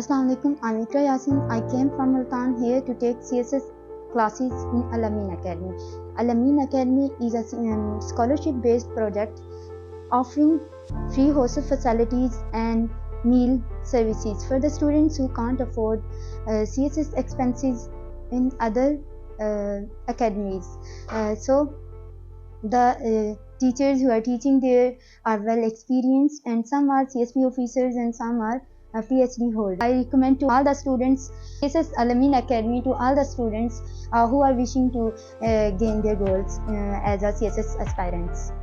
Assalamu alaikum. I'm Ikra Yasin. I came from Multan here to take CSS classes in Al-Ameen Academy. Al-Ameen Academy is a scholarship-based project offering free hostel facilities and meal services for the students who can't afford CSS expenses in other academies. So the teachers who are teaching there are well experienced, and some are CSP officers and some are PhD holders. I recommend to all the students CSS Al-Ameen Academy, to all the students who are wishing to gain their goals as a CSS aspirants.